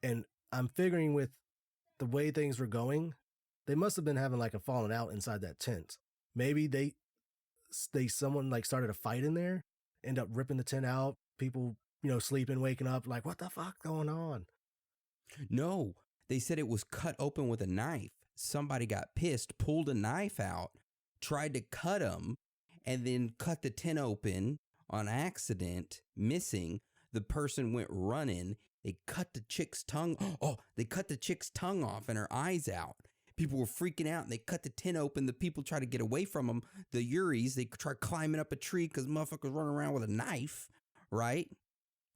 And I'm figuring with the way things were going, they must have been having like a falling out inside that tent. Maybe someone like started a fight in there, end up ripping the tent out, people, sleeping, waking up, like, what the fuck going on? No, they said it was cut open with a knife. Somebody got pissed, pulled a knife out, tried to cut him, and then cut the tent open on accident, missing. The person went running. They cut the chick's tongue. Oh, they cut the chick's tongue off and her eyes out. People were freaking out and they cut the tent open. The people tried to get away from them. The Uris, they tried climbing up a tree because motherfuckers running around with a knife, right?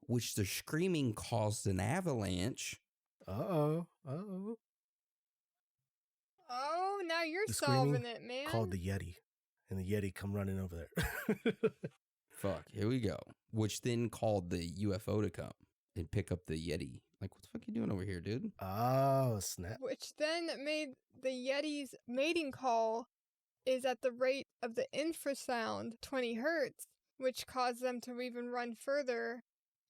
Which the screaming caused an avalanche. Uh-oh. Oh, now you're solving it, man. Called the Yeti. And the Yeti come running over there. Fuck, here we go. Which then called the UFO to come and pick up the Yeti. Like, what the fuck you doing over here, dude? Oh, snap. Which then made the Yeti's mating call is at the rate of the infrasound, 20 hertz, which caused them to even run further.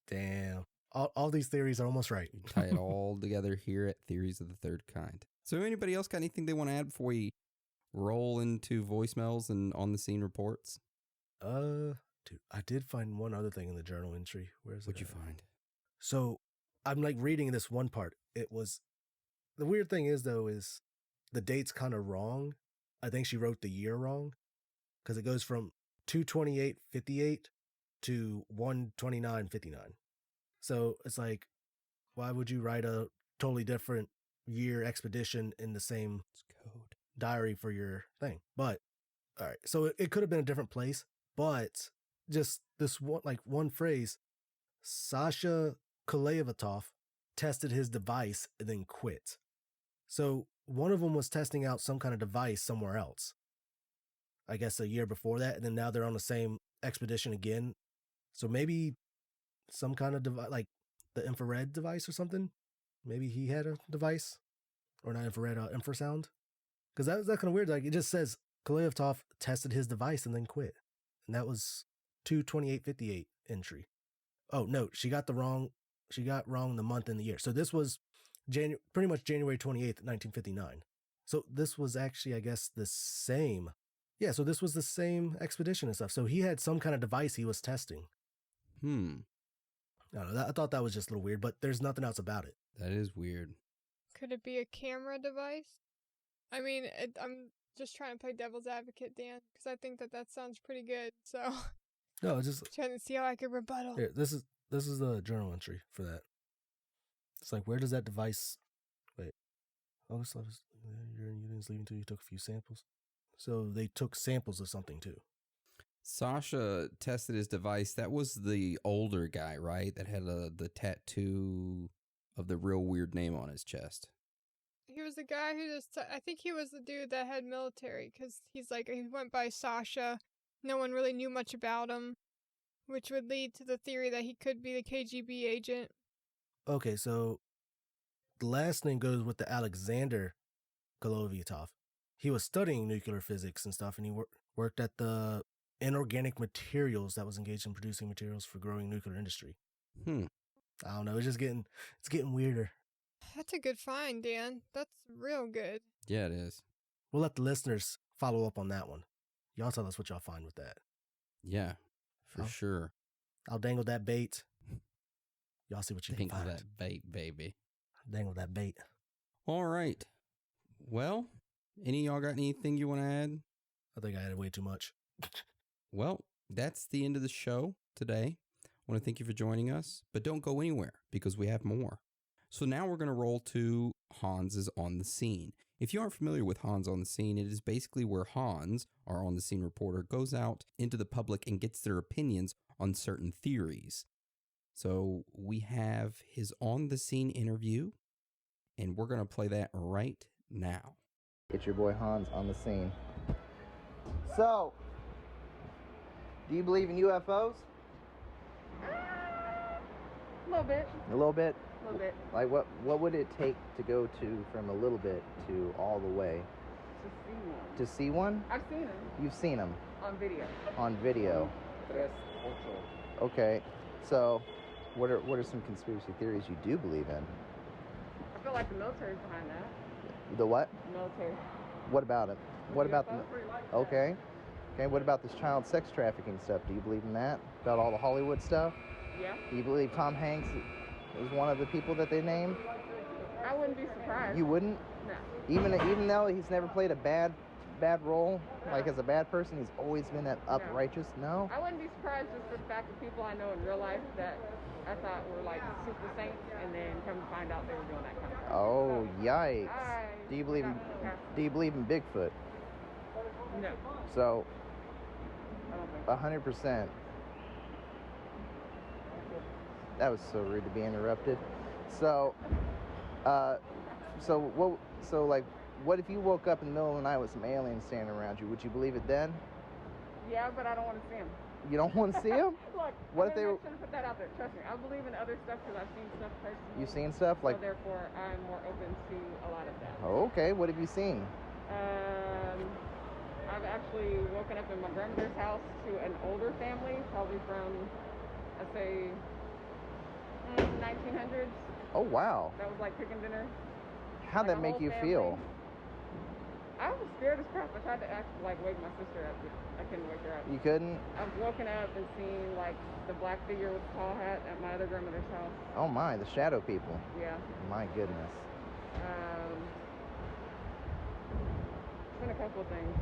Damn. All these theories are almost right. We tie it all together here at Theories of the Third Kind. So anybody else got anything they want to add before we roll into voicemails and on-the-scene reports? Dude, I did find one other thing in the journal entry. Where's it? What'd you find? So I'm like reading this one part. It was, the weird thing is though, is the date's kind of wrong. I think she wrote the year wrong because it goes from 2/28/58 to 1/29/59. So it's like, why would you write a totally different year expedition in the same code diary for your thing? But all right, so it could have been a different place, but just this one phrase, Sasha Kolevatov tested his device and then quit. So one of them was testing out some kind of device somewhere else, I guess a year before that, and then now they're on the same expedition again. So maybe some kind of device, like the infrared device or something. Maybe he had a device, or not infrared, infrasound. Because that's kind of weird. Like it just says Kolevatov tested his device and then quit, and that was 2/28/58 entry. Oh no, she got wrong the month and the year. So this was pretty much January 28th, 1959. So this was actually, I guess, the same. Yeah, so this was the same expedition and stuff. So he had some kind of device he was testing. I don't know. I thought that was just a little weird, but there's nothing else about it. That is weird. Could it be a camera device? I mean, I'm just trying to play devil's advocate, Dan, because I think that sounds pretty good. So No, it's just trying to see how I could rebuttal. Here, this is the journal entry for that. It's like, where does that device? Wait, August 11th, you didn't leave until you took a few samples. So they took samples of something too. Sasha tested his device. That was the older guy, right? That had the tattoo of the real weird name on his chest. He was the guy who I think he was the dude that had military, because he went by Sasha. No one really knew much about him, which would lead to the theory that he could be the KGB agent. Okay, so the last name goes with the Alexander Kolevatov. He was studying nuclear physics and stuff, and he worked at the inorganic materials that was engaged in producing materials for growing nuclear industry. I don't know. It's getting weirder. That's a good find, Dan. That's real good. Yeah, it is. We'll let the listeners follow up on that one. Y'all tell us what y'all find with that. Yeah, for sure. I'll dangle that bait. Y'all see what you dangle can find. That bait, baby. Dangle that bait. All right. Well, any of y'all got anything you want to add? I think I added way too much. Well, that's the end of the show today. I want to thank you for joining us, but don't go anywhere because we have more. So now we're going to roll to Hans is on the Scene. If you aren't familiar with Hans on the Scene, it is basically where Hans, our on the scene reporter, goes out into the public and gets their opinions on certain theories. So we have his on the scene interview, and we're going to play that right now. It's your boy Hans on the Scene. So, do you believe in UFOs? A little bit. A little bit? A little bit. Like what would it take to go to from a little bit to all the way? To see one. To see one? I've seen them. You've seen them? On video. On video. 3-8. Okay. So, what are some conspiracy theories you do believe in? feel like the military's behind that. The what? Military. What about it? What about the... UFOs? Okay. Okay, what about this child sex trafficking stuff? Do you believe in that? About all the Hollywood stuff? Yeah. Do you believe Tom Hanks is one of the people that they named? I wouldn't be surprised. You wouldn't? No. Even though he's never played a bad role, like as a bad person, he's always been that uprighteous? No? I wouldn't be surprised just for the fact that people I know in real life that I thought were like super saints, and then come to find out they were doing that kind of stuff. Oh, yikes. Do you believe in Bigfoot? No. So, I don't think 100%. That was so rude to be interrupted. So, what if you woke up in the middle of the night with some aliens standing around you? Would you believe it then? Yeah, but I don't want to see them. You don't want to see them? Look, What if I they were... shouldn't put that out there. Trust me, I believe in other stuff because I've seen stuff personally. You've seen stuff like... So therefore, I'm more open to a lot of that. Oh, okay. What have you seen? I've actually woken up in my grandmother's house to an older family, probably from, I'd say, 1900s. Oh, wow. That was like cooking dinner. How'd Like that a make whole you family. feel? I was scared as crap. I tried to wake my sister up, but I couldn't wake her up. You couldn't? I've woken up and seen like the black figure with the tall hat at my other grandmother's house. Oh, my. The shadow people. Yeah. My goodness. It's been a couple of things.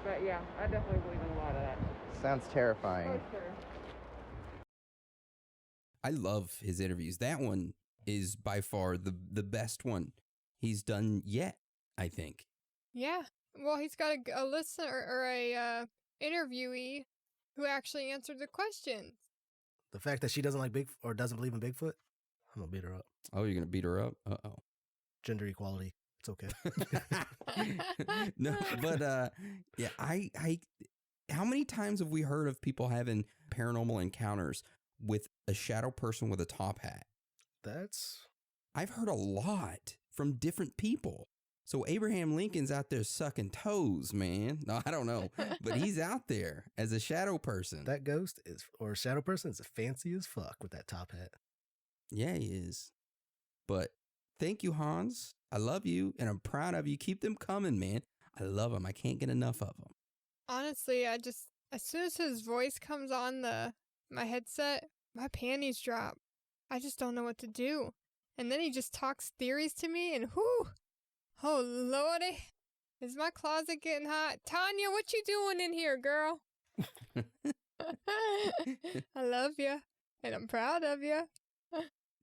But yeah, I definitely believe in a lot of that. Sounds terrifying. For sure. I love his interviews. That one is by far the best one he's done yet, I think. Yeah. Well, he's got a listener or a interviewee who actually answered the questions. The fact that she doesn't like doesn't believe in Bigfoot, I'm gonna beat her up. Oh, you're gonna beat her up? Uh-oh. Gender equality. It's okay. No, but yeah, I how many times have we heard of people having paranormal encounters with a shadow person with a top hat? I've heard a lot from different people. So Abraham Lincoln's out there sucking toes, man. No, I don't know, but he's out there as a shadow person. That ghost or shadow person is fancy as fuck with that top hat. Yeah, he is. But thank you, Hans. I love you, and I'm proud of you. Keep them coming, man. I love them. I can't get enough of them. Honestly, as soon as his voice comes on my headset, my panties drop. I just don't know what to do. And then he just talks theories to me, and whoo! Oh, Lordy. Is my closet getting hot? Tanya, what you doing in here, girl? I love you, and I'm proud of you.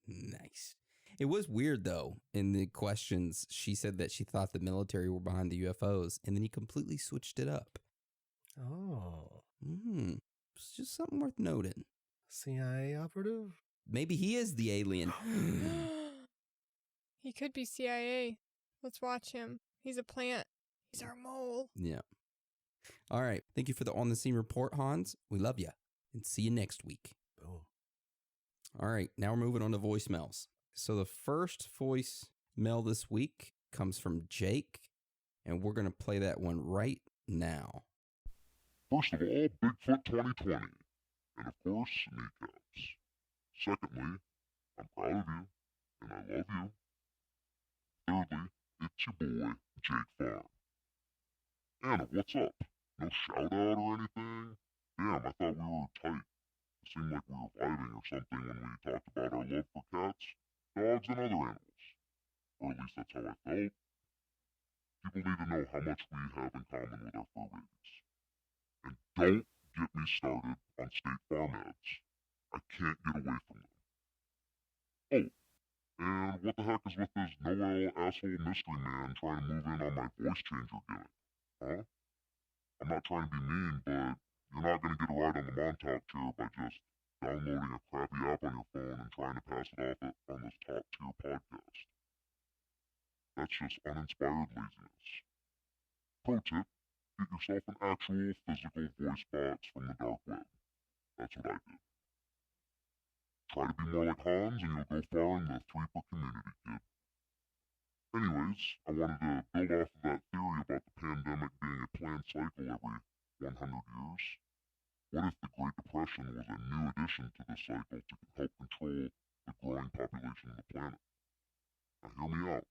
Nice. It was weird, though. In the questions, she said that she thought the military were behind the UFOs, and then he completely switched it up. Oh. It's just something worth noting. CIA operative? Maybe he is the alien. He could be CIA. Let's watch him. He's a plant. He's our mole. Yeah. All right. Thank you for the On the Scene report, Hans. We love you. And see you next week. Boom. All right. Now we're moving on to voicemails. So the first voicemail this week comes from Jake, and we're going to play that one right now. First of all, Bigfoot 2020, and of course, kneecaps. Secondly, I'm proud of you, and I love you. Thirdly, it's your boy, Jake Farm. Anna, what's up? No shout out or anything? Damn, I thought we were tight. It seemed like we were fighting or something when we talked about our love for cats, dogs, and other animals. Or at least that's how I felt. People need to know how much we have in common with our fur babies. And don't get me started on State Farm ads. I can't get away from them. Oh, and what the heck is with this Noel asshole mystery man trying to move in on my voice changer gimmick? Huh? I'm not trying to be mean, but you're not going to get a ride on the Montauk chair by just downloading a crappy app on your phone and trying to pass it off on this top-tier podcast. That's just uninspired laziness. Pro tip, get yourself an actual physical voice box from the dark web. That's what I did. Try to be more like Hans and you'll go far in the Threeper community, kid. Anyways, I wanted to build off of that theory about the pandemic being a planned cycle every 100 years. What if the Great Depression was a new addition to the cycle to help control the growing population of the planet? hear me out.